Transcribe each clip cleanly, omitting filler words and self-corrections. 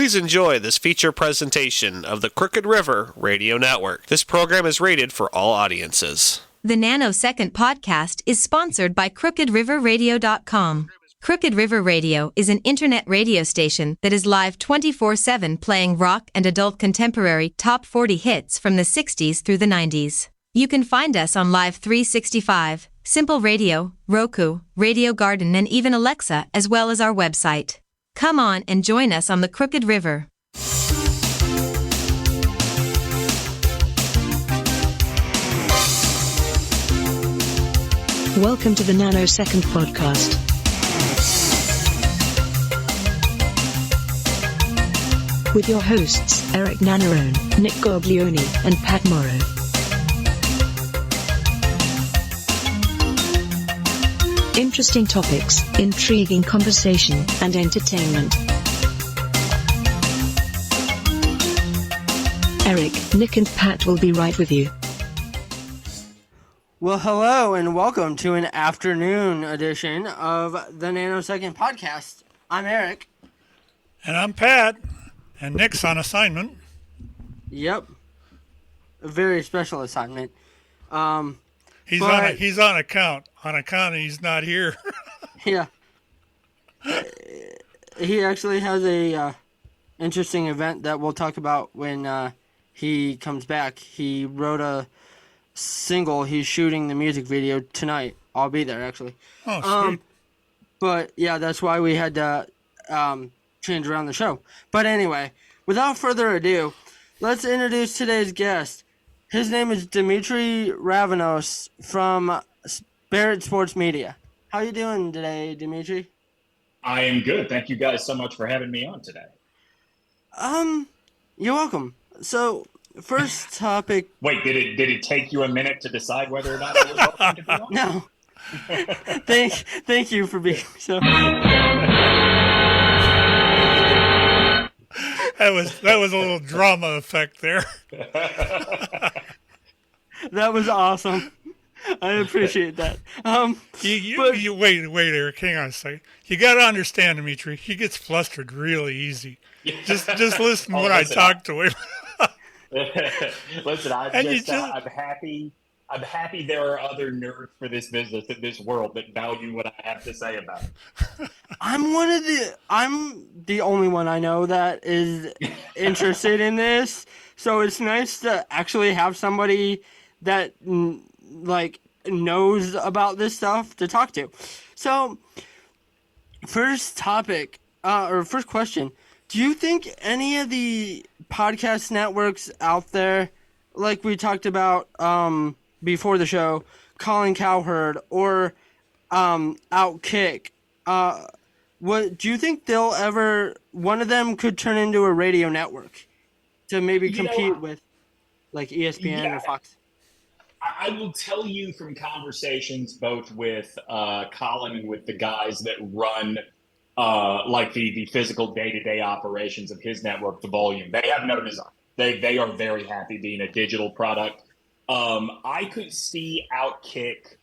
Please enjoy this feature presentation of the Crooked River Radio Network. This program is rated for all audiences. The Nanosecond podcast is sponsored by CrookedRiverRadio.com. Crooked River Radio is an internet radio station that is live 24/7 playing rock and adult contemporary top 40 hits from the 60s through the 90s. You can find us on Live 365, Simple Radio, Roku, Radio Garden, and even Alexa, as well as our website. Come on and join us on the Crooked River. Welcome to the Nanosecond podcast. With your hosts, Erik Nannarone, Nick Goglioni, and Pat Morrow. Interesting topics, intriguing conversation, and entertainment. Erik, Nick, and Pat will be right with you. Well, hello and welcome to an afternoon edition of the Nanosecond podcast. I'm Erik. And I'm Pat. And Nick's on assignment. Yep. A very special assignment. He's on account. On account he's not here. Yeah. He actually has a interesting event that we'll talk about when he comes back. He wrote a single. He's shooting the music video tonight. I'll be there, actually. Oh, sweet. But, yeah, that's why we had to change around the show. But anyway, without further ado, let's introduce today's guest. His name is Demetri Ravanos from Barrett Sports Media. How you doing today, Demetri? I am good. Thank you guys so much for having me on today. You're welcome. So, first topic. Wait, did it take you a minute to decide whether or not I was welcome to be on? No. Thank you for being so. That was a little drama effect there. That was awesome. I appreciate that. You wait, Erik, hang on a second. You got to understand, Demetri. He gets flustered really easy. Just listen to I talk to him. Listen, I'm happy. I'm happy there are other nerds for this business in this world that value what I have to say about it. I'm the only one I know that is interested in this. So it's nice to actually have somebody that knows about this stuff to talk to. So first topic, or first question, do you think any of the podcast networks out there, like we talked about before the show, Colin Cowherd or Outkick, what do you think they'll ever, one of them could turn into a radio network to maybe compete with like ESPN or Fox? I will tell you from conversations both with Colin and with the guys that run the physical day-to-day operations of his network, the Volume. They have no design. They are very happy being a digital product. I could see Outkick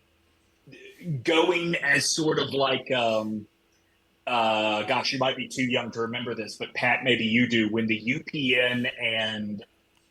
going as sort of like, you might be too young to remember this, but Pat, maybe you do. When the UPN and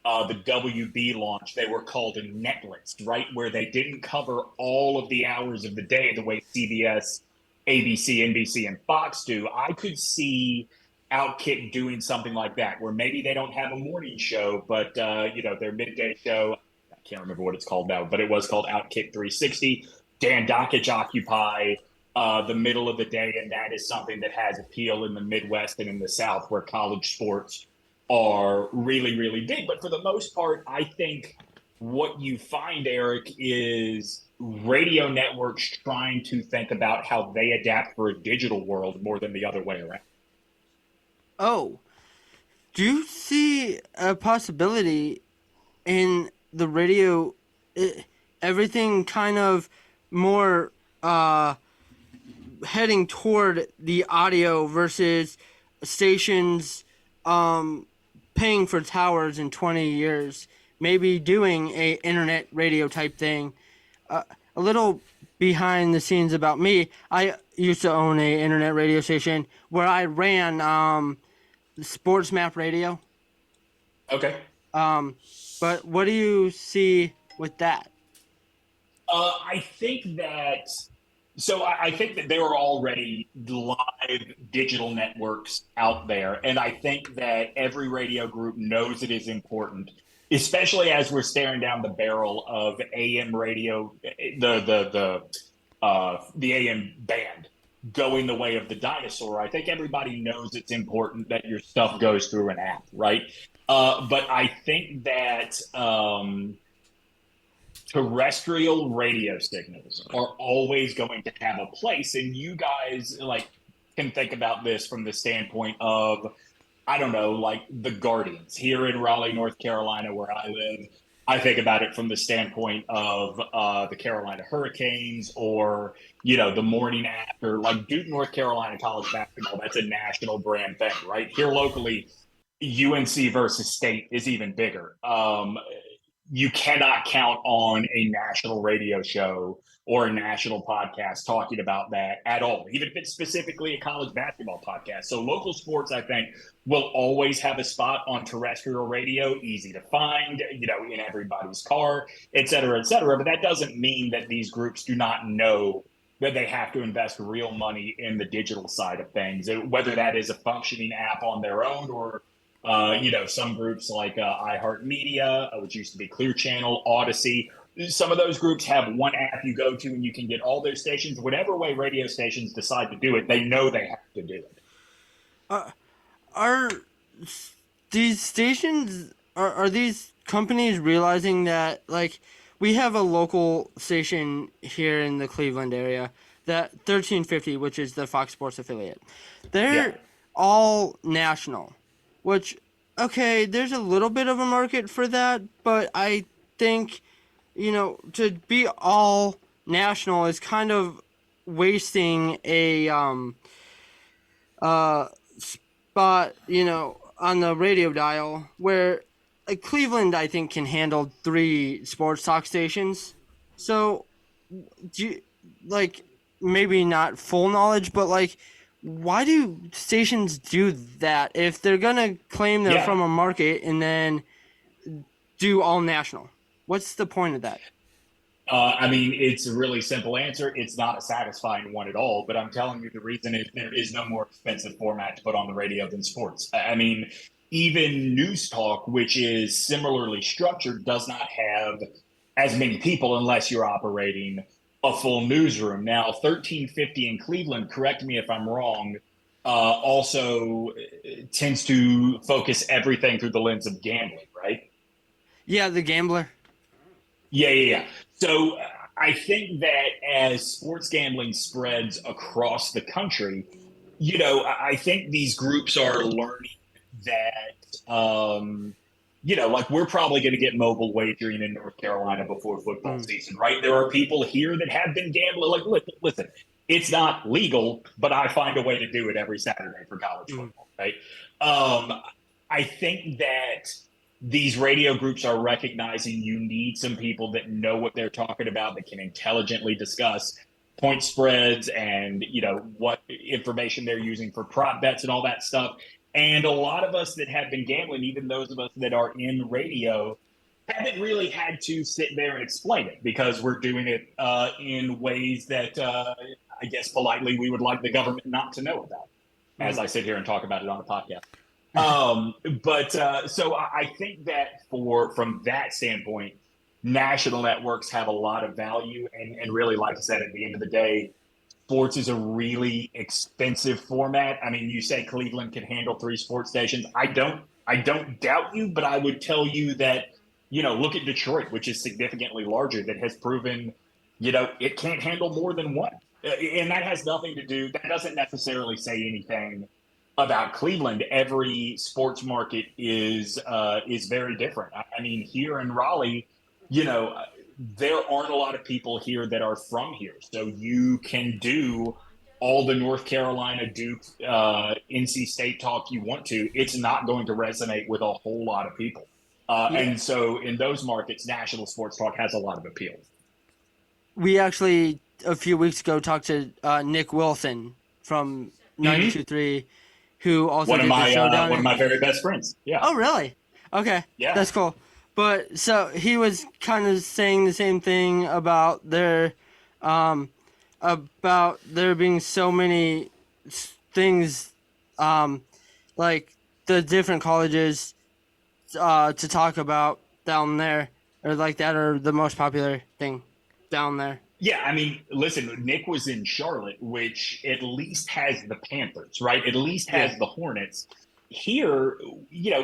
the WB launch, they were called a netlist, right? Where they didn't cover all of the hours of the day the way CBS, ABC, NBC, and Fox do. I could see Outkick doing something like that, where maybe they don't have a morning show, but their midday show, I can't remember what it's called now, but it was called Outkick 360. Dan Dakich occupy the middle of the day, and that is something that has appeal in the Midwest and in the South, where college sports are really, really big. But for the most part, I think what you find, Erik, is radio networks trying to think about how they adapt for a digital world more than the other way around. Oh, do you see a possibility in the radio, everything kind of more heading toward the audio versus stations paying for towers in 20 years, maybe doing a internet radio type thing? A little behind the scenes about me, I used to own a internet radio station where I ran Sports Map Radio. Okay. But what do you see with that? I think that I think that there are already live digital networks out there, and I think that every radio group knows it is important, especially as we're staring down the barrel of AM radio, the AM band going the way of the dinosaur. I think everybody knows it's important that your stuff goes through an app, right? But I think that terrestrial radio signals are always going to have a place, and you guys can think about this from the standpoint of, I don't know, like the Guardians here in Raleigh, North Carolina, where I live. I think about it from the standpoint of the Carolina Hurricanes, or the morning after, like Duke, North Carolina college basketball. That's a national brand thing, right? Here locally, UNC versus State is even bigger. You cannot count on a national radio show or a national podcast talking about that at all, even if it's specifically a college basketball podcast. So local sports, I think, will always have a spot on terrestrial radio, easy to find, in everybody's car, et cetera, et cetera. But that doesn't mean that these groups do not know that they have to invest real money in the digital side of things, whether that is a functioning app on their own, or some groups like iHeartMedia, which used to be Clear Channel, Odyssey. Some of those groups have one app you go to and you can get all their stations. Whatever way radio stations decide to do it, they know they have to do it. Are these stations, are these companies realizing that, like, we have a local station here in the Cleveland area, that 1350, which is the Fox Sports affiliate. They're all national. Which, okay, there's a little bit of a market for that, but I think, to be all national is kind of wasting a spot, on the radio dial, where Cleveland, I think, can handle 3 sports talk stations. So, maybe not full knowledge, but, why do stations do that if they're going to claim they're from a market and then do all national? What's the point of that? It's a really simple answer. It's not a satisfying one at all, but I'm telling you the reason is there is no more expensive format to put on the radio than sports. Even news talk, which is similarly structured, does not have as many people unless you're operating a full newsroom. Now, 1350 in Cleveland, correct me if I'm wrong, also tends to focus everything through the lens of gambling, right? Yeah, the Gambler. Yeah. So I think that as sports gambling spreads across the country, I think these groups are learning that we're probably going to get mobile wagering in North Carolina before football season, right? There are people here that have been gambling. Listen, it's not legal, but I find a way to do it every Saturday for college football, right? I think that these radio groups are recognizing you need some people that know what they're talking about, that can intelligently discuss point spreads and, what information they're using for prop bets and all that stuff. And a lot of us that have been gambling, even those of us that are in radio, haven't really had to sit there and explain it, because we're doing it in ways that, I guess politely, we would like the government not to know about, as I sit here and talk about it on a podcast. So I think that from that standpoint, national networks have a lot of value. And really, like I said, at the end of the day, sports is a really expensive format. You say Cleveland can handle 3 sports stations. I don't doubt you, but I would tell you that, look at Detroit, which is significantly larger, that has proven, it can't handle more than 1. And that has nothing to do, that doesn't necessarily say anything about Cleveland. Every sports market is very different. Here in Raleigh, there aren't a lot of people here that are from here. So you can do all the North Carolina, Duke, NC State talk you want to. It's not going to resonate with a whole lot of people. And so in those markets, national sports talk has a lot of appeal. We actually, a few weeks ago, talked to Nick Wilson from 92.3, who also One of did the my show down one of my very best friends. Yeah. Oh, really? Okay. Yeah. That's cool. But so he was kind of saying the same thing about about there being so many things, like the different colleges, to talk about down there, or like that are the most popular thing down there. Yeah, I mean, listen, Nick was in Charlotte, which at least has the Panthers, right? At least has Yeah. the Hornets. Here,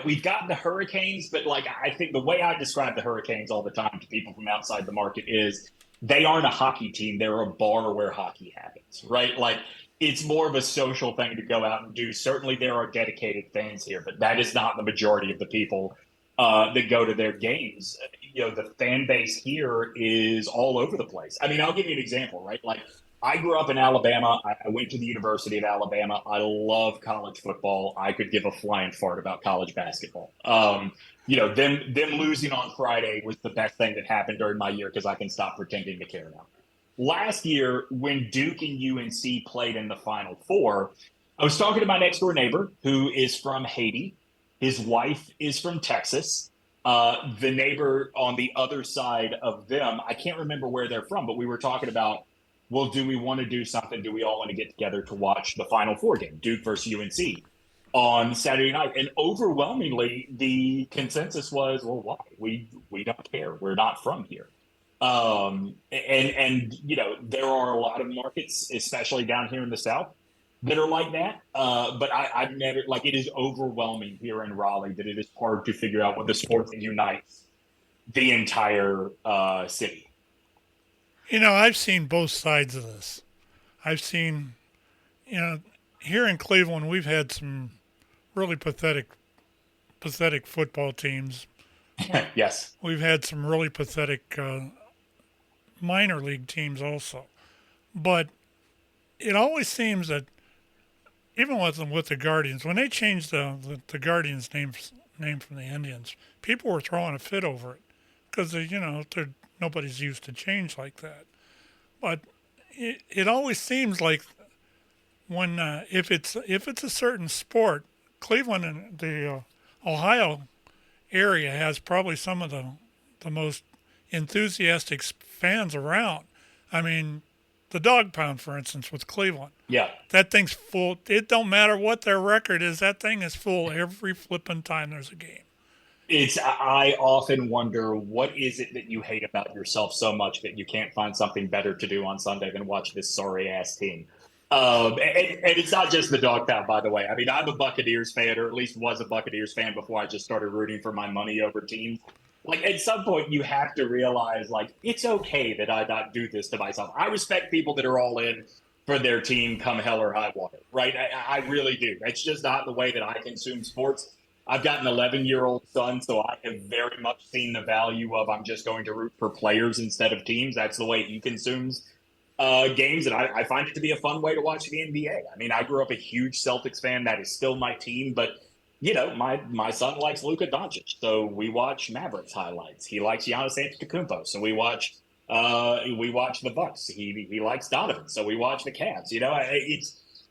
we've got the Hurricanes, but like I think the way I describe the Hurricanes all the time to people from outside the market is they aren't a hockey team. They're a bar where hockey happens, right? Like it's more of a social thing to go out and do. Certainly there are dedicated fans here, but that is not the majority of the people that go to their games. The fan base here is all over the place. I mean, I'll give you an example, right? Like I grew up in Alabama. I went to the University of Alabama. I love college football. I could give a flying fart about college basketball. Them losing on Friday was the best thing that happened during my year because I can stop pretending to care now. Last year, when Duke and UNC played in the Final Four, I was talking to my next door neighbor who is from Haiti. His wife is from Texas. The neighbor on the other side of them, I can't remember where they're from, but we were talking about, well, do we want to do something? Do we all want to get together to watch the Final Four game, Duke versus UNC, on Saturday night? And overwhelmingly, the consensus was, well, why? We don't care. We're not from here. There are a lot of markets, especially down here in the South, that are like that. But I've never, like, it is overwhelming here in Raleigh that it is hard to figure out what the sport that unites the entire city. I've seen both sides of this. I've seen, here in Cleveland, we've had some really pathetic football teams. Yes. We've had some really pathetic minor league teams also. But it always seems that even with the Guardians, when they changed the Guardians name from the Indians, people were throwing a fit over it because nobody's used to change like that. But it always seems like when if it's a certain sport, Cleveland and the Ohio area has probably some of the most enthusiastic fans around. I mean, the Dog Pound, for instance, with Cleveland. Yeah. That thing's full. It don't matter what their record is. That thing is full every flipping time there's a game. I often wonder, what is it that you hate about yourself so much that you can't find something better to do on Sunday than watch this sorry ass team? And it's not just the Dog Pound, by the way. I mean, I'm a Buccaneers fan, or at least was a Buccaneers fan before I just started rooting for my money over teams. Like, at some point, you have to realize, like, it's okay that I not do this to myself. I respect people that are all in for their team come hell or high water, right? I really do. That's just not the way that I consume sports. I've got an 11-year-old son, so I have very much seen the value of I'm just going to root for players instead of teams. That's the way he consumes games, and I find it to be a fun way to watch the NBA. I mean, I grew up a huge Celtics fan. That is still my team, but my son likes Luka Doncic, so we watch Mavericks highlights. He likes Giannis Antetokounmpo, so we watch the Bucks. He likes Donovan, so we watch the Cavs.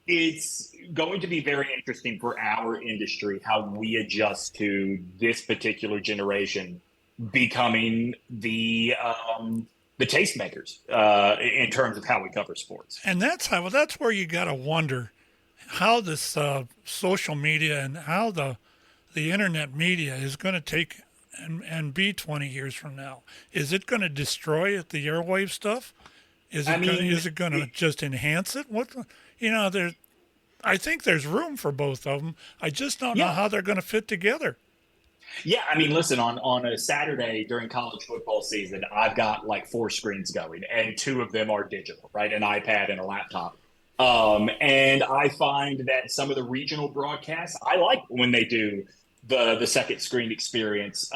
It's going to be very interesting for our industry how we adjust to this particular generation becoming the tastemakers in terms of how we cover sports. And that's where you got to wonder how this social media and how the internet media is going to take and be 20 years from now. Is it going to destroy the airwave stuff? Is it going to just enhance it? I think there's room for both of them. I just don't know how they're going to fit together. Yeah, I mean, listen, on a Saturday during college football season, I've got like 4 screens going, and 2 of them are digital, right? An iPad and a laptop. And I find that some of the regional broadcasts, I like when they do the second screen experience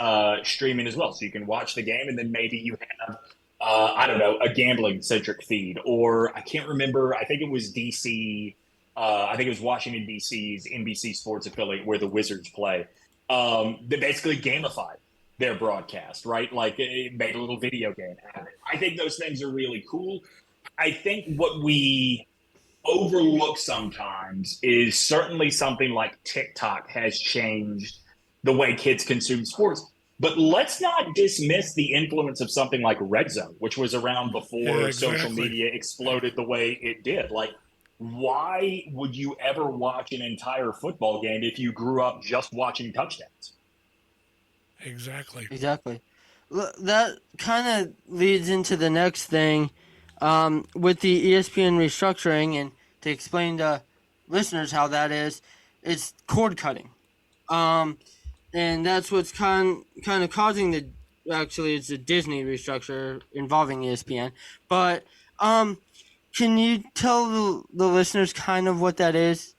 streaming as well. So you can watch the game, and then maybe you have, a gambling-centric feed. Or I can't remember, I think it was DC, I think it was Washington, D.C.'s NBC Sports affiliate where the Wizards play. They basically gamified their broadcast, right? Like it made a little video game out of it. I think those things are really cool. I think what we overlooked sometimes is certainly something like TikTok has changed the way kids consume sports. But let's not dismiss the influence of something like Red Zone, which was around Yeah, before social exactly. media exploded the way it did. Like, why would you ever watch an entire football game if you grew up just watching touchdowns? Exactly. Exactly. That kind of leads into the next thing, with the ESPN restructuring, and to explain to listeners how that is, it's cord cutting. Um, and that's what's kind of causing the, actually it's a Disney restructure involving ESPN. But can you tell the listeners kind of what that is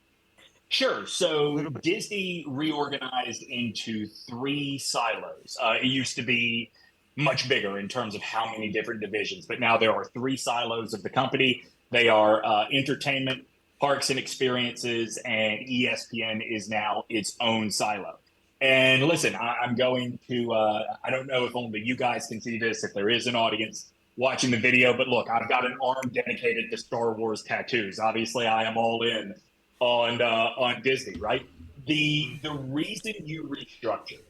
Sure. a So little bit? Disney reorganized into three silos. It used to be much bigger in terms of how many different divisions, but now there are three silos of the company. They are entertainment, parks and experiences, and ESPN is now its own silo. And listen, I'm going to, I don't know if only you guys can see this, if there is an audience watching the video, but look, I've got an arm dedicated to Star Wars tattoos. Obviously, I am all in on Disney, right? The reason you restructure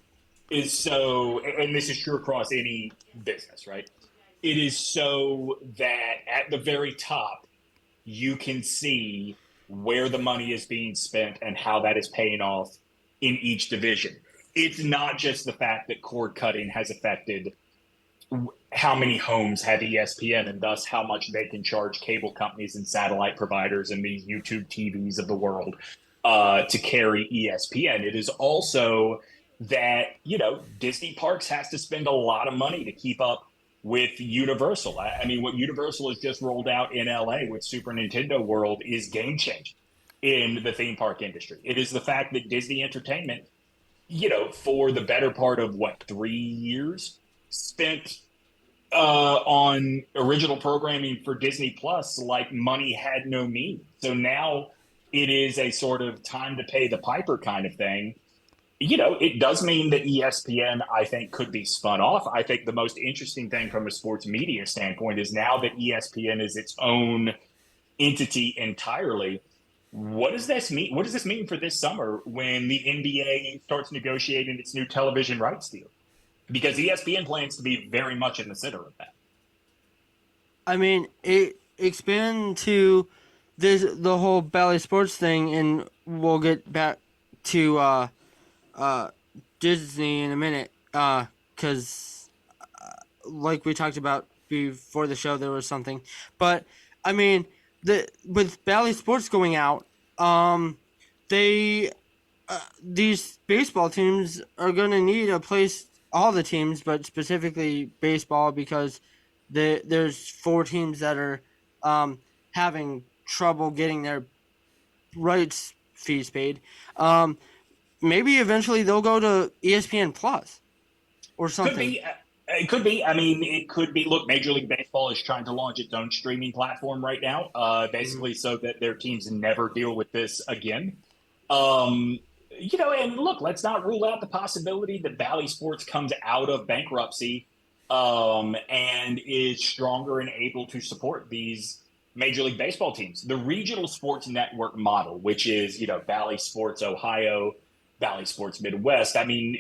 is so, and this is true across any business, right? It is so that at the very top you can see where the money is being spent and how that is paying off in each division. It's not just the fact that cord cutting has affected how many homes have ESPN and thus how much they can charge cable companies and satellite providers and these YouTube TVs of the world to carry ESPN. It is also that, Disney Parks has to spend a lot of money to keep up with Universal. I mean, what Universal has just rolled out in LA with Super Nintendo World is game changing in the theme park industry. It is the fact that Disney Entertainment, for the better part of 3 years, spent on original programming for Disney Plus like money had no meaning. So now it is a sort of time to pay the piper kind of thing. It does mean that ESPN, I think, could be spun off. I think the most interesting thing from a sports media standpoint is now that ESPN is its own entity entirely. What does this mean? What does this mean for this summer when the NBA starts negotiating its new television rights deal? Because ESPN plans to be very much in the center of that. I mean, it expand to the whole Bally Sports thing, and we'll get back to uh, Disney in a minute, because like we talked about before the show, there was something. But I mean, with Bally Sports going out, they these baseball teams are going to need a place. All the teams, but specifically baseball, because there's four teams that are having trouble getting their rights fees paid. Maybe eventually they'll go to ESPN Plus or Could something. be. It could be. I mean, it could be. Look, Major League Baseball is trying to launch its own streaming platform right now, basically so that their teams never deal with this again. Um, and look, let's not rule out the possibility that Bally Sports comes out of bankruptcy and is stronger and able to support these Major League Baseball teams. The regional sports network model, which is, Bally Sports Ohio, Bally Sports Midwest. I mean,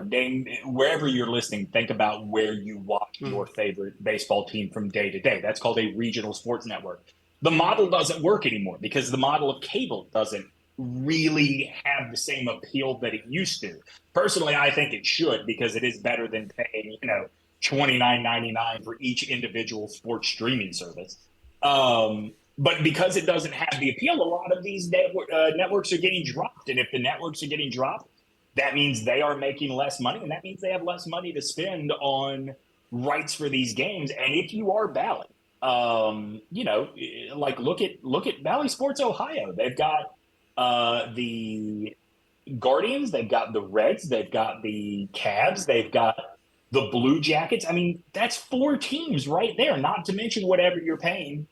name wherever you're listening, think about where you watch your favorite baseball team from day to day. That's called a regional sports network. The model doesn't work anymore because the model of cable doesn't really have the same appeal that it used to. Personally, I think it should because it is better than paying, $29.99 for each individual sports streaming service. But because it doesn't have the appeal, a lot of these networks are getting dropped. And if the networks are getting dropped, that means they are making less money, and that means they have less money to spend on rights for these games. And if you are Bally, like look at Bally Sports Ohio. They've got the Guardians, they've got the Reds, they've got the Cavs, they've got the Blue Jackets. I mean, that's four teams right there, not to mention whatever you're paying,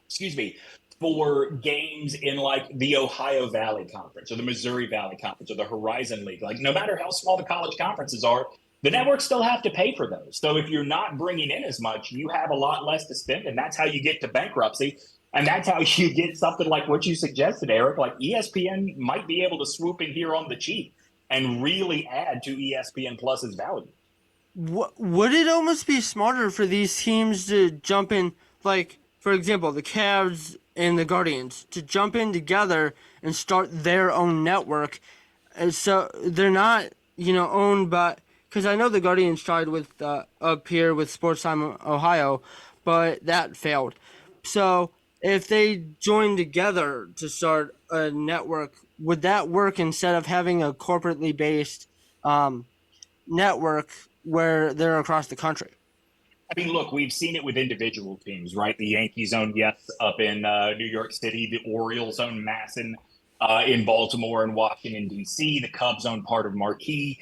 excuse me, for games in like the Ohio Valley Conference or the Missouri Valley Conference or the Horizon League. Like, no matter how small the college conferences are, the networks still have to pay for those. So if you're not bringing in as much, you have a lot less to spend, and that's how you get to bankruptcy. And that's how you get something like what you suggested, Eric. Like ESPN might be able to swoop in here on the cheap and really add to ESPN Plus's value. Would it almost be smarter for these teams to jump in, like, for example, the Cavs and the Guardians, to jump in together and start their own network? And so they're not, owned by, because I know the Guardians tried with up here with Sports Time Ohio, but that failed. So if they join together to start a network, would that work instead of having a corporately based network where they're across the country? I mean, look, we've seen it with individual teams, right? The Yankees own Yes up in New York City. The Orioles own Masson in Baltimore and Washington, D.C. The Cubs own part of Marquee.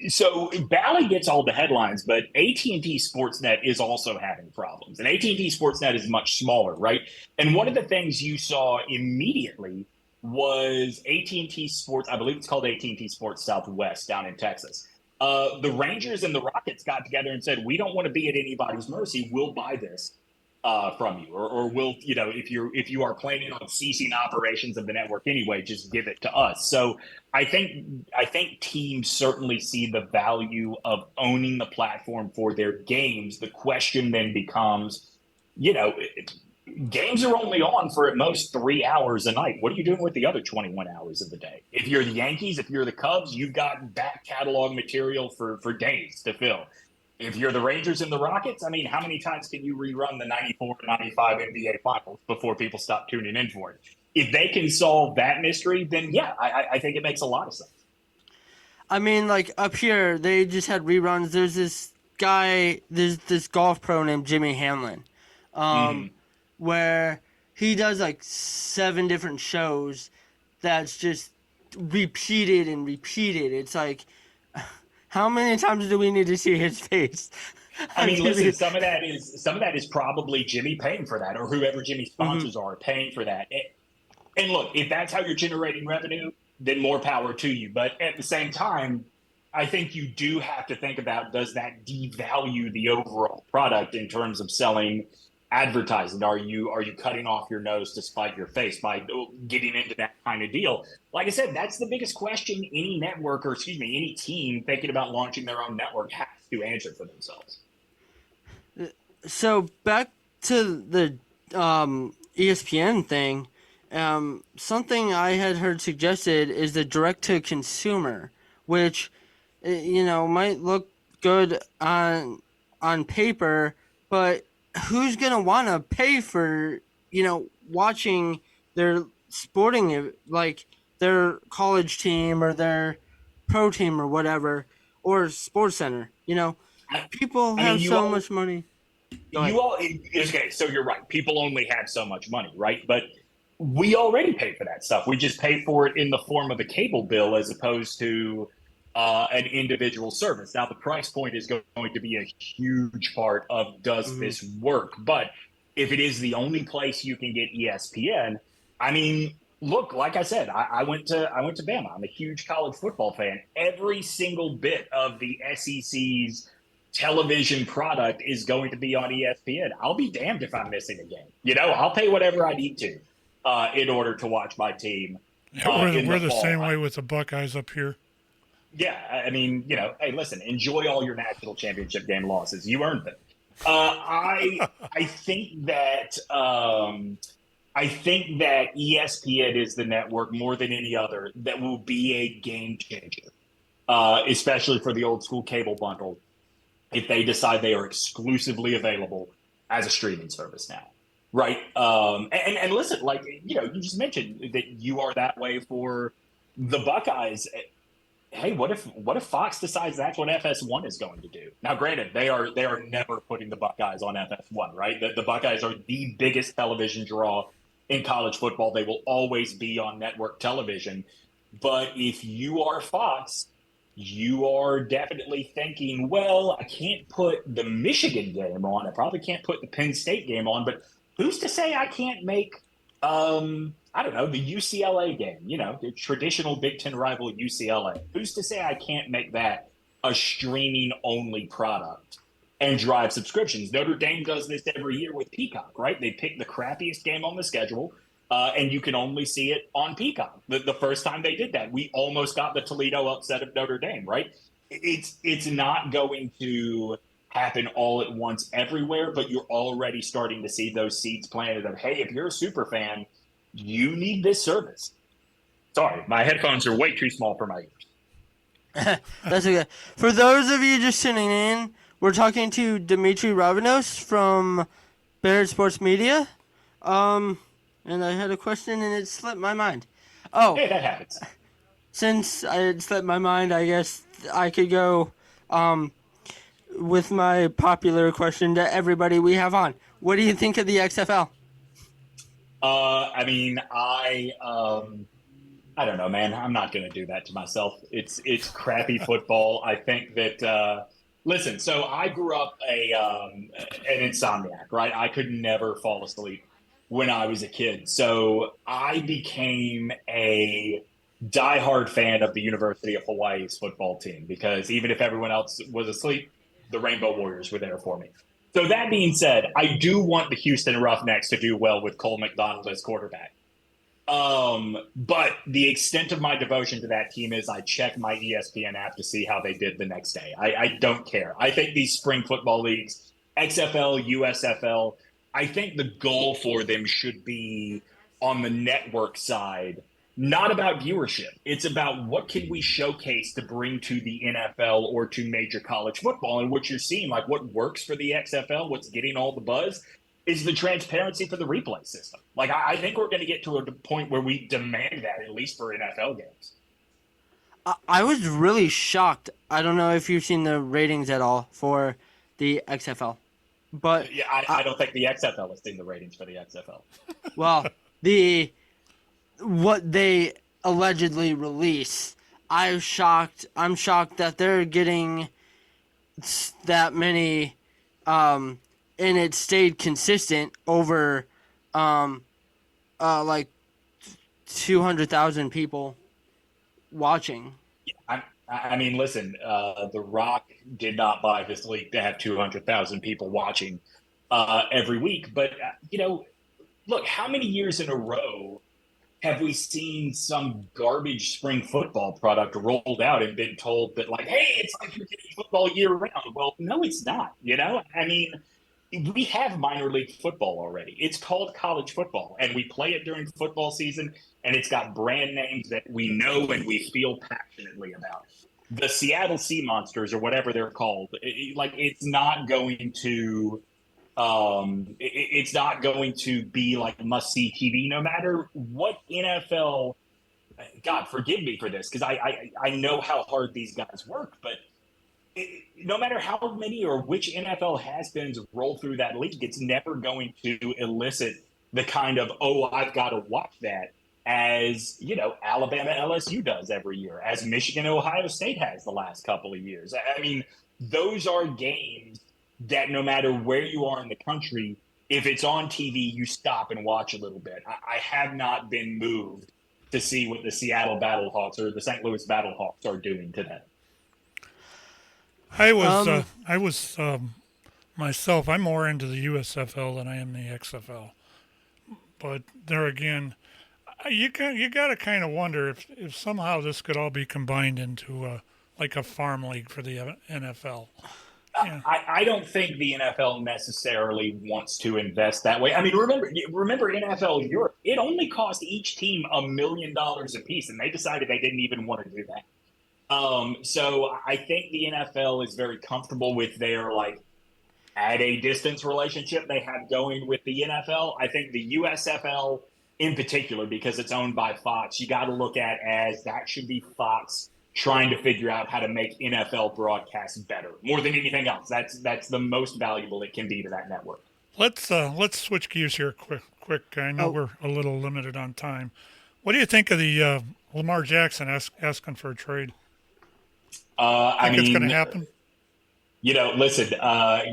So Bally gets all the headlines, but AT&T Sportsnet is also having problems. And AT&T Sportsnet is much smaller, right? And one of the things you saw immediately was AT&T Sports, I believe it's called AT&T Sports Southwest down in Texas. The Rangers and the Rockets got together and said, we don't want to be at anybody's mercy. We'll buy this from you, or we'll, if you are planning on ceasing operations of the network anyway, just give it to us. So I think teams certainly see the value of owning the platform for their games. The question then becomes, games are only on for at most 3 hours a night. What are you doing with the other 21 hours of the day? If you're the Yankees, if you're the Cubs, you've got back catalog material for days to fill. If you're the Rangers and the Rockets, I mean, how many times can you rerun the 94-95 NBA Finals before people stop tuning in for it? If they can solve that mystery, then yeah, I think it makes a lot of sense. I mean, like up here, they just had reruns. There's this guy, there's this golf pro named Jimmy Hamlin, where he does like 7 different shows that's just repeated and repeated. It's like, how many times do we need to see his face? I mean, listen, some of that is probably Jimmy paying for that, or whoever Jimmy's sponsors are paying for that. And look, if that's how you're generating revenue, then more power to you. But at the same time, I think you do have to think about, does that devalue the overall product in terms of selling advertising? Are you cutting off your nose to spite your face by getting into that kind of deal? Like I said, that's the biggest question any network, or excuse me, any team thinking about launching their own network has to answer for themselves. So back to the ESPN thing, something I had heard suggested is the direct-to-consumer, which, might look good on paper, but who's going to want to pay for, watching their sporting, like their college team or their pro team or whatever, or Sports Center, people have so much money. Okay, so you're right. People only have so much money, right? But we already pay for that stuff. We just pay for it in the form of a cable bill as opposed to an individual service. Now, the price point is going to be a huge part of does this work? But if it is the only place you can get ESPN, I mean, look, like I said, I went to Bama. I'm a huge college football fan. Every single bit of the SEC's television product is going to be on ESPN. I'll be damned if I'm missing a game. I'll pay whatever I need to in order to watch my team. We're the same way with the Buckeyes up here. Yeah, I mean, hey, listen, enjoy all your national championship game losses. You earned them. I think that ESPN is the network more than any other that will be a game changer, especially for the old school cable bundle, if they decide they are exclusively available as a streaming service now. Right. And listen, like, you just mentioned that you are that way for the Buckeyes. Hey, what if Fox decides that's what FS1 is going to do? Now, granted, they are never putting the Buckeyes on FS1, right? The Buckeyes are the biggest television draw in college football. They will always be on network television. But if you are Fox, you are definitely thinking, well, I can't put the Michigan game on. I probably can't put the Penn State game on, but who's to say I can't make, I don't know, the UCLA game, the traditional Big Ten rival UCLA. Who's to say I can't make that a streaming-only product and drive subscriptions. Notre Dame does this every year with Peacock, right? They pick the crappiest game on the schedule, and you can only see it on Peacock. The first time they did that, we almost got the Toledo upset of Notre Dame, right? It's not going to happen all at once everywhere, but you're already starting to see those seeds planted of, hey, if you're a super fan, you need this service. Sorry, my headphones are way too small for my ears. That's okay. For those of you just tuning in, we're talking to Demetri Ravanos from Barrett Sports Media. And I had a question and it slipped my mind. Oh, Hey, that happens. since it slipped my mind, I guess I could go with my popular question to everybody we have on. What do you think of the XFL? I mean, I don't know, man. I'm not going to do that to myself. It's crappy football. I think that listen. So I grew up an insomniac, right? I could never fall asleep when I was a kid. So I became a diehard fan of the University of Hawaii's football team because even if everyone else was asleep, the Rainbow Warriors were there for me. So that being said, I do want the Houston Roughnecks to do well with Cole McDonald as quarterback. But the extent of my devotion to that team is I check my ESPN app to see how they did the next day. I don't care. I think these spring football leagues, XFL, USFL, I think the goal for them should be on the network side, not about viewership. It's about what can we showcase to bring to the NFL or to major college football. And what you're seeing, like what works for the XFL, what's getting all the buzz, is the transparency for the replay system. Like, I think we're going to get to a point where we demand that, at least for NFL games. I was really shocked. I don't know if you've seen the ratings at all for the XFL. But Yeah, I don't think the XFL has seen the ratings for the XFL. well, what they allegedly release, I'm shocked that they're getting that many, and it stayed consistent over, like 200,000 people watching. I mean, listen, The Rock did not buy this league to have 200,000 people watching every week. But, look, how many years in a row have we seen some garbage spring football product rolled out and been told that, like, hey, it's like you're getting football year round? Well, no, it's not, I mean, we have minor league football already. It's called college football, and we play it during football season, and it's got brand names that we know and we feel passionately about. The Seattle Sea Monsters, or whatever they're called, it's not going to it's not going to be like must-see TV no matter what NFL. God, forgive me for this, because I know how hard these guys work, but no matter how many or which NFL has-beens roll through that league, it's never going to elicit the kind of, oh, I've got to watch that, as, Alabama LSU does every year, as Michigan Ohio State has the last couple of years. I mean, those are games that no matter where you are in the country, if it's on TV, you stop and watch a little bit. I have not been moved to see what the Seattle Battlehawks or the St. Louis Battlehawks are doing today. I was myself. I'm more into the USFL than I am the XFL. But there again, you got to kind of wonder if somehow this could all be combined into like a farm league for the NFL. Yeah. I don't think the NFL necessarily wants to invest that way. I mean, remember NFL Europe, it only cost each team $1 million a piece, and they decided they didn't even want to do that. So I think the NFL is very comfortable with their, at a distance relationship they have going with the NFL. I think the USFL in particular, because it's owned by Fox, you got to look at as that should be Fox trying to figure out how to make NFL broadcasts better more than anything else. That's the most valuable it can be to that network. Let's switch gears here quick. I know we're a little limited on time. What do you think of the Lamar Jackson asking for a trade? I mean, it's going to happen? Listen,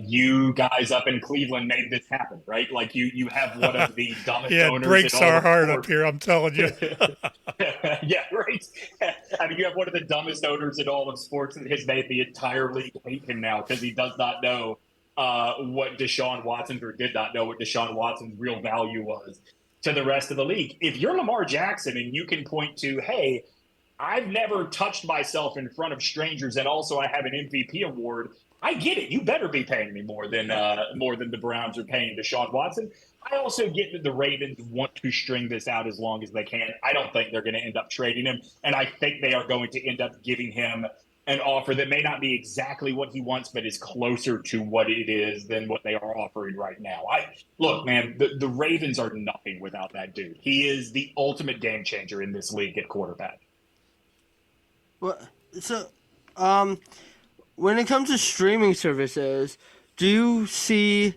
you guys up in Cleveland made this happen, right? Like you have one of the dumbest yeah, owners. It breaks in all our heart sports. up here, I'm telling you. Yeah, right. I mean, you have one of the dumbest owners in all of sports that has made the entire league hate him now because he does not know what Deshaun Watson's or did not know what Deshaun Watson's real value was to the rest of the league. If you're Lamar Jackson and you can point to, hey, I've never touched myself in front of strangers, and also I have an MVP award. I get it. You better be paying me more than the Browns are paying Deshaun Watson. I also get that the Ravens want to string this out as long as they can. I don't think they're going to end up trading him, and I think they are going to end up giving him an offer that may not be exactly what he wants, but is closer to what it is than what they are offering right now. Look, man, the Ravens are nothing without that dude. He is the ultimate game changer in this league at quarterback. Well, so, when it comes to streaming services, do you see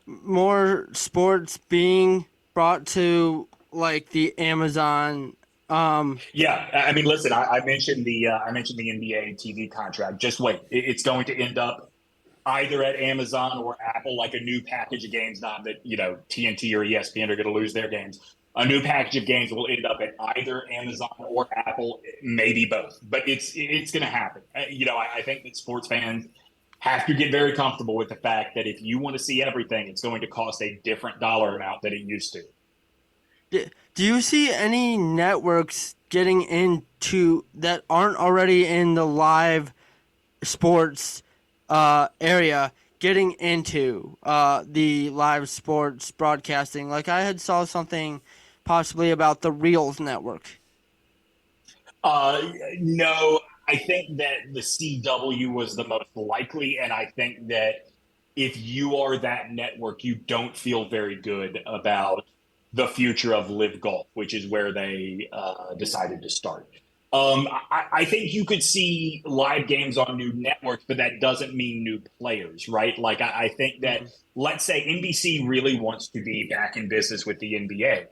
more sports being brought to like the Amazon? Yeah, I mean, listen, I mentioned the NBA TV contract. Just wait, it's going to end up either at Amazon or Apple, like a new package of games. Not that TNT or ESPN are going to lose their games. A new package of games will end up at either Amazon or Apple, maybe both. But it's going to happen. I think that sports fans have to get very comfortable with the fact that if you want to see everything, it's going to cost a different dollar amount than it used to. Do you see any networks getting into that aren't already in the live sports area, getting into the live sports broadcasting? Like I had saw something possibly about the Reels network. No, I think that the CW was the most likely, and I think that if you are that network, you don't feel very good about the future of Live Golf, which is where they decided to start. I think you could see live games on new networks, but that doesn't mean new players, right? Like I think that, let's say NBC really wants to be back in business with the NBA.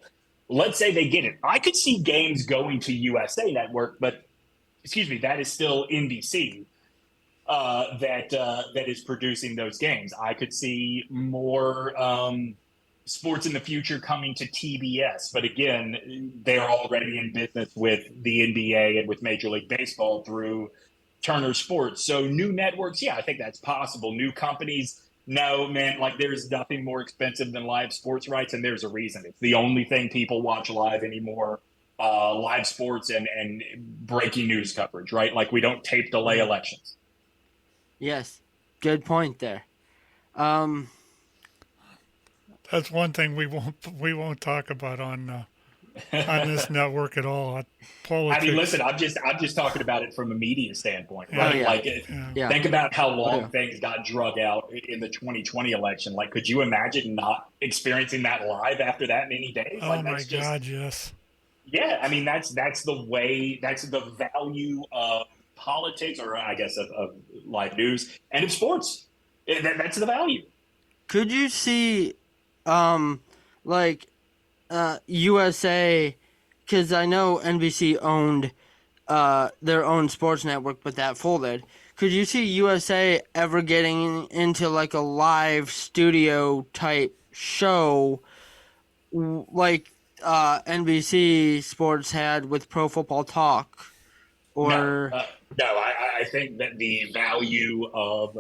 Let's say they get it. I could see games going to USA Network, but that is still NBC that is producing those games. I could see more sports in the future coming to TBS, but again, they're already in business with the NBA and with Major League Baseball through Turner Sports. So new networks, yeah, I think that's possible. New companies, no, man, like there's nothing more expensive than live sports rights, and there's a reason. It's the only thing people watch live anymore, live sports and breaking news coverage, right? Like we don't tape delay elections. Yes, good point there. That's one thing we won't talk about on this network at all. Politics. I mean, listen, I'm just talking about it from a media standpoint, right? Oh, yeah. Like, Yeah. think about how long things got drug out in the 2020 election. Like, could you imagine not experiencing that live after that many days? Oh like, my God, yes. Yeah, I mean, that's the way. That's the value of politics, or I guess of live news and of sports. That's the value. Could you see, USA, because I know NBC owned their own sports network, but that folded. Could you see USA ever getting into like a live studio type show like NBC Sports had with Pro Football Talk? Or No, I think that the value of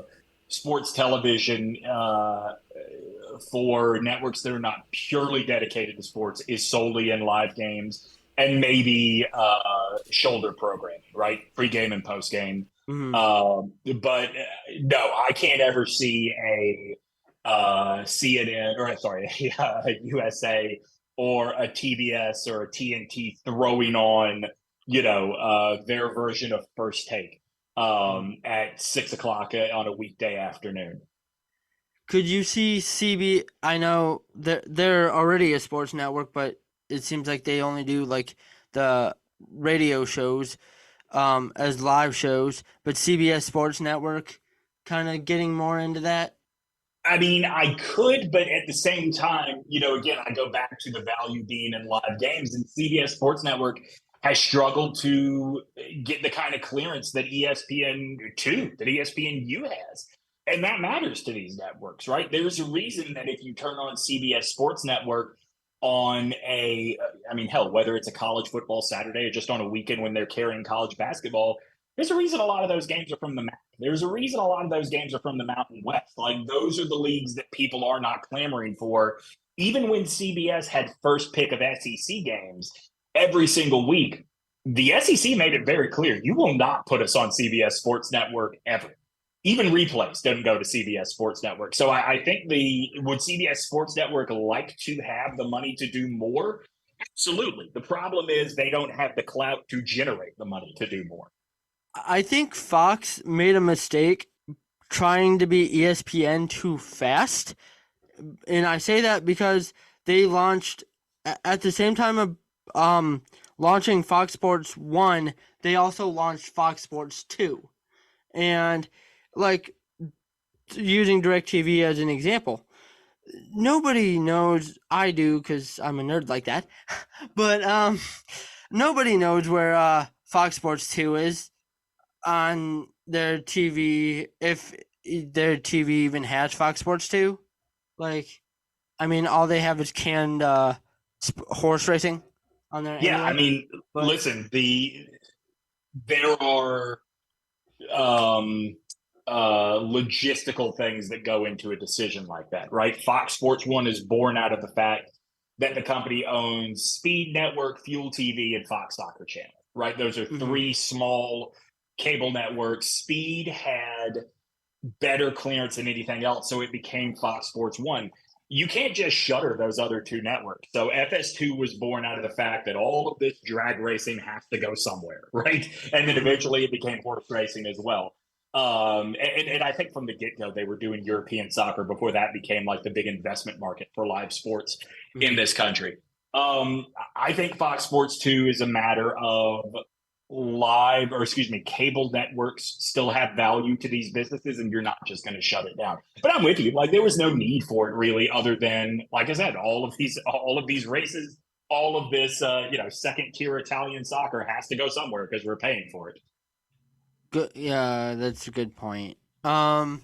sports television for networks that are not purely dedicated to sports is solely in live games and maybe shoulder programming, right? Pre-game and post-game. But no, I can't ever see a CNN or a USA or a TBS or a TNT throwing on their version of First Take at 6 o'clock on a weekday afternoon. could you see CB? I know they're already a sports network, but it seems like they only do like the radio shows as live shows. But CBS Sports Network kind of getting more into that. I mean, I could, but at the same time, again, I go back to the value being in live games, and CBS Sports Network has struggled to get the kind of clearance that ESPNU has. And that matters to these networks, right? There's a reason that if you turn on CBS Sports Network on hell, whether it's a college football Saturday or just on a weekend when they're carrying college basketball, There's a reason a lot of those games are from the Mountain. There's a reason a lot of those games are from the Mountain West. Like, those are the leagues that people are not clamoring for. Even when CBS had first pick of SEC games every single week, the SEC made it very clear, you will not put us on CBS Sports Network ever. Even replays don't go to CBS Sports Network. So I think would CBS Sports Network like to have the money to do more? Absolutely. The problem is they don't have the clout to generate the money to do more. I think Fox made a mistake trying to be ESPN too fast. And I say that because they launched at the same time of launching Fox Sports 1, they also launched Fox Sports 2. And like using DirecTV as an example, nobody knows, I do because I'm a nerd like that, but nobody knows where Fox Sports 2 is on their TV, if their TV even has Fox Sports 2. Like, I mean, all they have is canned horse racing on there. Yeah, anyway. I mean, But- listen, there are logistical things that go into a decision like that, right? Fox Sports 1 is born out of the fact that the company owns Speed Network, Fuel TV, and Fox Soccer Channel, right? Those are three small cable networks. Speed had better clearance than anything else, so it became Fox Sports 1. You can't just shutter those other two networks. So FS2 was born out of the fact that all of this drag racing has to go somewhere, right? And then eventually it became horse racing as well. And I think from the get-go, they were doing European soccer before that became like the big investment market for live sports in this country. I think Fox Sports 2 is a matter of cable networks still have value to these businesses, and you're not just going to shut it down. But I'm with you. Like, there was no need for it really, other than, like I said, all of these races, all of this, second tier Italian soccer has to go somewhere because we're paying for it. Good. Yeah, that's a good point. Pat,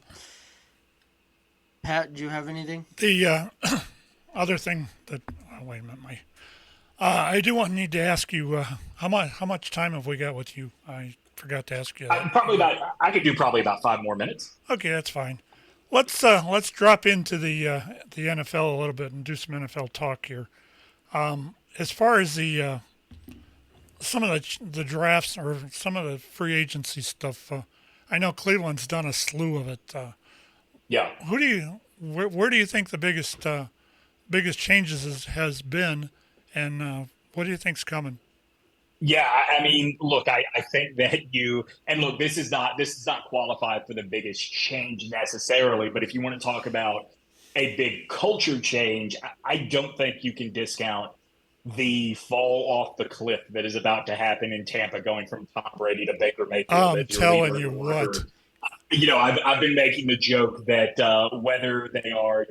do you have anything? The other thing that wait a minute, I need to ask you how much time have we got with you? I forgot to ask you that. I could do probably about 5 more minutes. Okay, that's fine. Let's drop into the NFL a little bit and do some NFL talk here. As far as the some of the drafts or some of the free agency stuff, I know Cleveland's done a slew of it. Yeah. Where do you think the biggest changes has been, and what do you think's coming? Yeah, I mean, look, I think that this is not qualified for the biggest change necessarily, but if you want to talk about a big culture change, I don't think you can discount the fall off the cliff that is about to happen in Tampa, going from Tom Brady to Baker Mayfield. I'm telling you what. I've been making the joke that whether they are,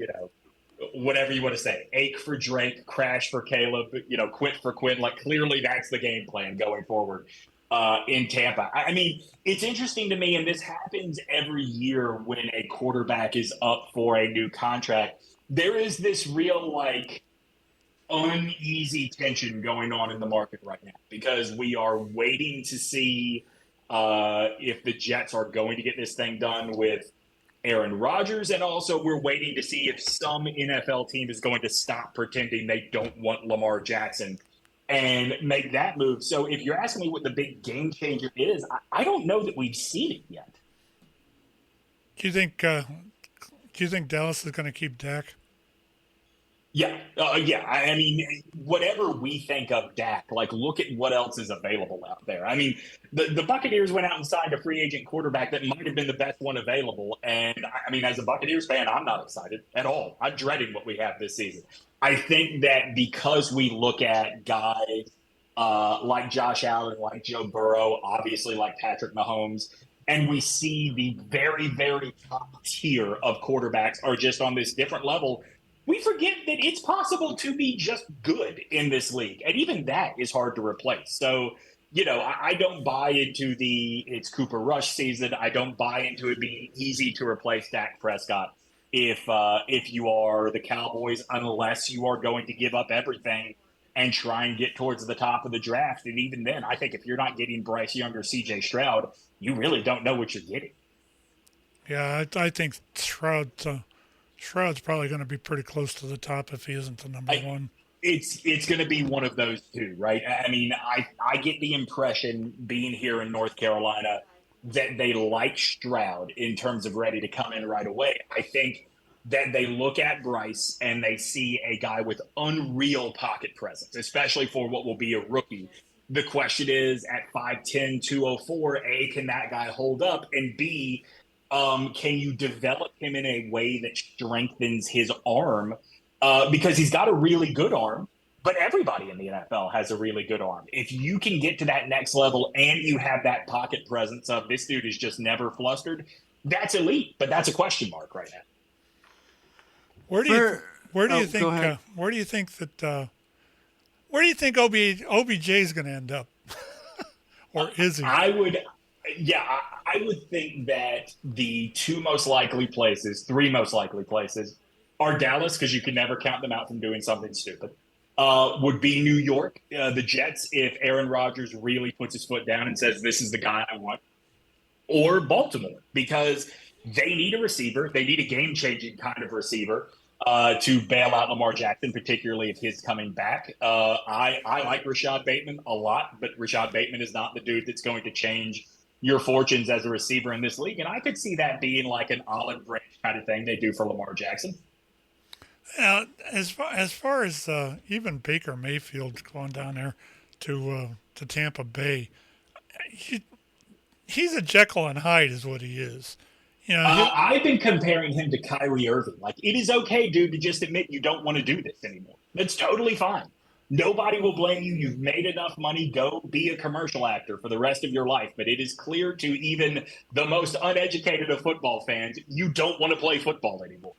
whatever you want to say, ache for Drake, crash for Caleb, quit for Quinn, like clearly that's the game plan going forward in Tampa. I mean, it's interesting to me, and this happens every year when a quarterback is up for a new contract. There is this real, uneasy tension going on in the market right now because we are waiting to see if the Jets are going to get this thing done with Aaron Rodgers, and also we're waiting to see if some NFL team is going to stop pretending they don't want Lamar Jackson and make that move. So if you're asking me what the big game changer is, I don't know that we've seen it yet. Do you think Dallas is going to keep Dak? Yeah. I mean, whatever we think of Dak, look at what else is available out there. I mean, the Buccaneers went out and signed a free agent quarterback that might have been the best one available. And I mean, as a Buccaneers fan, I'm not excited at all. I'm dreading what we have this season. I think that because we look at guys like Josh Allen, like Joe Burrow, obviously like Patrick Mahomes, and we see the very, very top tier of quarterbacks are just on this different level, we forget that it's possible to be just good in this league. And even that is hard to replace. So, I don't buy into it's Cooper Rush season. I don't buy into it being easy to replace Dak Prescott if you are the Cowboys, unless you are going to give up everything and try and get towards the top of the draft. And even then, I think if you're not getting Bryce Young or C.J. Stroud, you really don't know what you're getting. Yeah, I think Stroud's probably going to be pretty close to the top if he isn't the number one. It's going to be one of those two, right? I mean, I get the impression being here in North Carolina that they like Stroud in terms of ready to come in right away. I think that they look at Bryce and they see a guy with unreal pocket presence, especially for what will be a rookie. The question is, at 5'10", 204, A, can that guy hold up? And B, can you develop him in a way that strengthens his arm? Because he's got a really good arm, but everybody in the NFL has a really good arm. If you can get to that next level and you have that pocket presence of this dude is just never flustered, that's elite, but that's a question mark right now. Where do you think OBJ is going to end up? Or is he? I would think that the three most likely places are Dallas, because you can never count them out from doing something stupid. Would be New York, the Jets, if Aaron Rodgers really puts his foot down and says, this is the guy I want. Or Baltimore, because they need a receiver. They need a game-changing kind of receiver to bail out Lamar Jackson, particularly if he's coming back. I like Rashad Bateman a lot, but Rashad Bateman is not the dude that's going to change your fortunes as a receiver in this league. And I could see that being like an olive branch kind of thing they do for Lamar Jackson. As far as even Baker Mayfield's going down there to Tampa Bay, he's a Jekyll and Hyde is what he is. You know, I've been comparing him to Kyrie Irving. Like, it is okay, dude, to just admit you don't want to do this anymore. That's totally fine. Nobody will blame you. You've made enough money. Go be a commercial actor for the rest of your life. But it is clear to even the most uneducated of football fans, you don't want to play football anymore.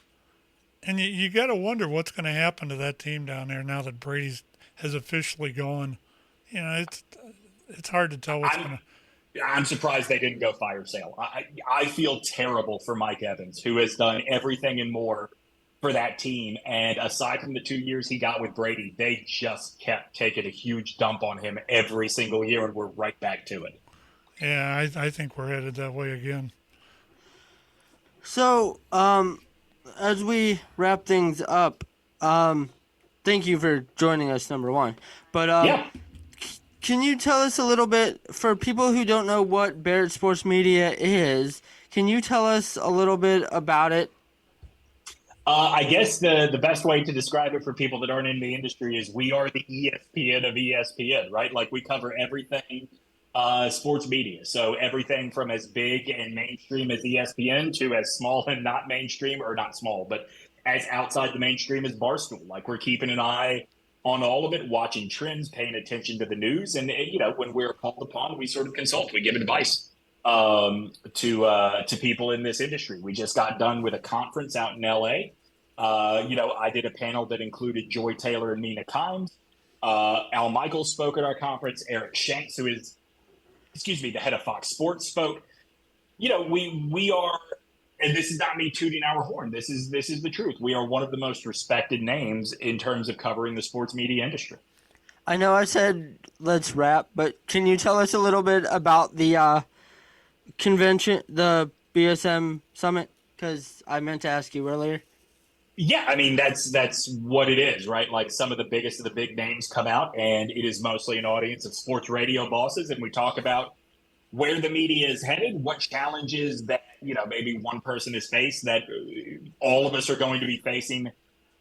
And you got to wonder what's going to happen to that team down there now that Brady has officially gone. You know, it's hard to tell what's going to. I'm surprised they didn't go fire sale. I feel terrible for Mike Evans, who has done everything and more for that team. And aside from the 2 years he got with Brady, they just kept taking a huge dump on him every single year, and we're right back to it. Yeah, I think we're headed that way again. So, as we wrap things up, thank you for joining us, number one. But can you tell us a little bit, for people who don't know what Barrett Sports Media is, can you tell us a little bit about it? I guess the best way to describe it for people that aren't in the industry is we are the ESPN of ESPN, right? Like, we cover everything sports media. So everything from as big and mainstream as ESPN to as small and not mainstream, or not small, but as outside the mainstream as Barstool. Like, we're keeping an eye on all of it, watching trends, paying attention to the news. And, you know, when we're called upon, we sort of consult. We give advice to people in this industry. We just got done with a conference out in L.A. You know, I did a panel that included Joy Taylor and Nina Kimes. Al Michaels spoke at our conference. Erik Shanks, who is, the head of Fox Sports, spoke. You know, we are, and this is not me tooting our horn. This is the truth. We are one of the most respected names in terms of covering the sports media industry. I know I said let's wrap, but can you tell us a little bit about the convention, the BSM Summit? Because I meant to ask you earlier. Yeah, I mean, that's what it is, right? Like, some of the biggest of the big names come out, and it is mostly an audience of sports radio bosses, and we talk about where the media is headed, what challenges that, you know, maybe one person has faced that all of us are going to be facing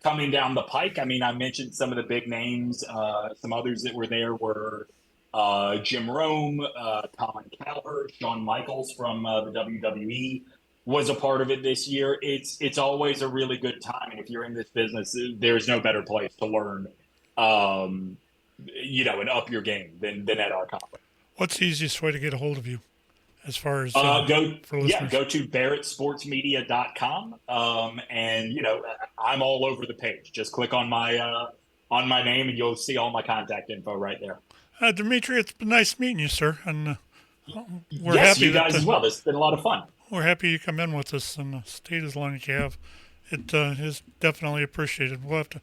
coming down the pike. I mean, I mentioned some of the big names. Some others that were there were Jim Rome, Colin Cowherd, Shawn Michaels from the WWE was a part of it this year. It's always a really good time. And if you're in this business, there's no better place to learn, you know, and up your game than at our conference. What's the easiest way to get a hold of you as far as go listeners? to barrettsportsmedia.com. And, you know, I'm all over the page. Just click on my name and you'll see all my contact info right there. Demetri, it's been nice meeting you, sir. And we're yes, happy you guys as well. This has been a lot of fun. We're happy you come in with us and stayed as long as you have. It is definitely appreciated. We'll have to.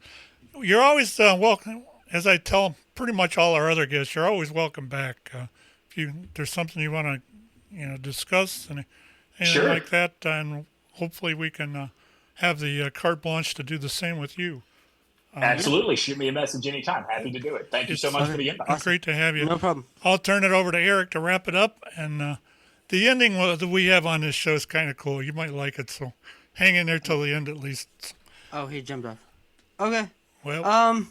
You're always welcome. as I tell pretty much all our other guests, you're always welcome back. If there's something you want to discuss and anything Sure. like that, and hopefully we can have the carte blanche to do the same with you. Absolutely. Shoot me a message anytime. Happy to do it. Thank you so much for the invite. It's great to have you. No problem. I'll turn it over to Erik to wrap it up. And the ending that we have on this show is kind of cool. You might like it, so hang in there till the end at least. Oh, he jumped off. Okay. Well,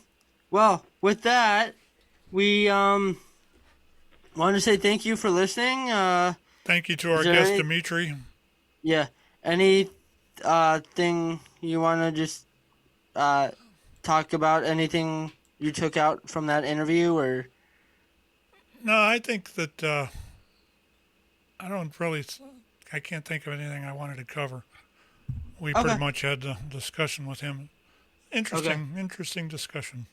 Well, with that, we want to say thank you for listening. thank you to our there guest, any- Demetri. Yeah. Any thing you want to just talk about? Anything you took out from that interview, or? No, I think that I can't think of anything I wanted to cover. We Okay. pretty much had a discussion with him. Interesting discussion.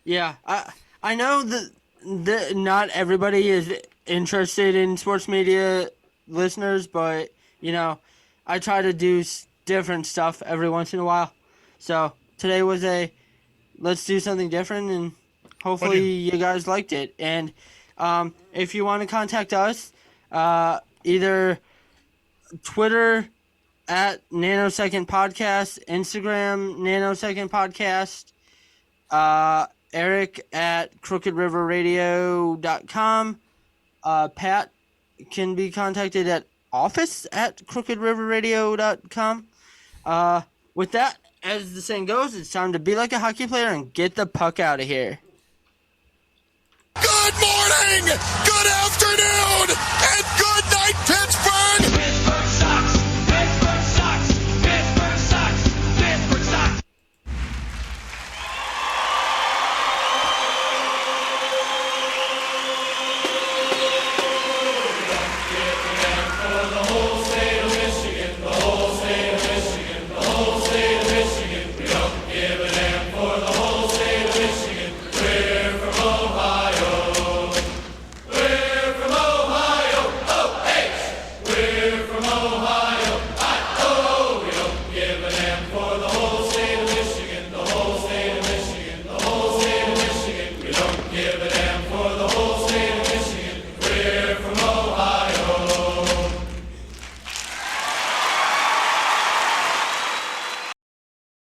Yeah, I know that not everybody is interested in sports media, listeners, but I try to do different stuff every once in a while. So today was let's do something different, and hopefully you guys liked it. And if you want to contact us, either Twitter at Nanosecond Podcast, Instagram Nanosecond Podcast, Erik at crookedriverradio.com. Pat can be contacted at office at crookedriverradio.com. With that, as the saying goes, it's time to be like a hockey player and get the puck out of here. Good morning, good afternoon, and good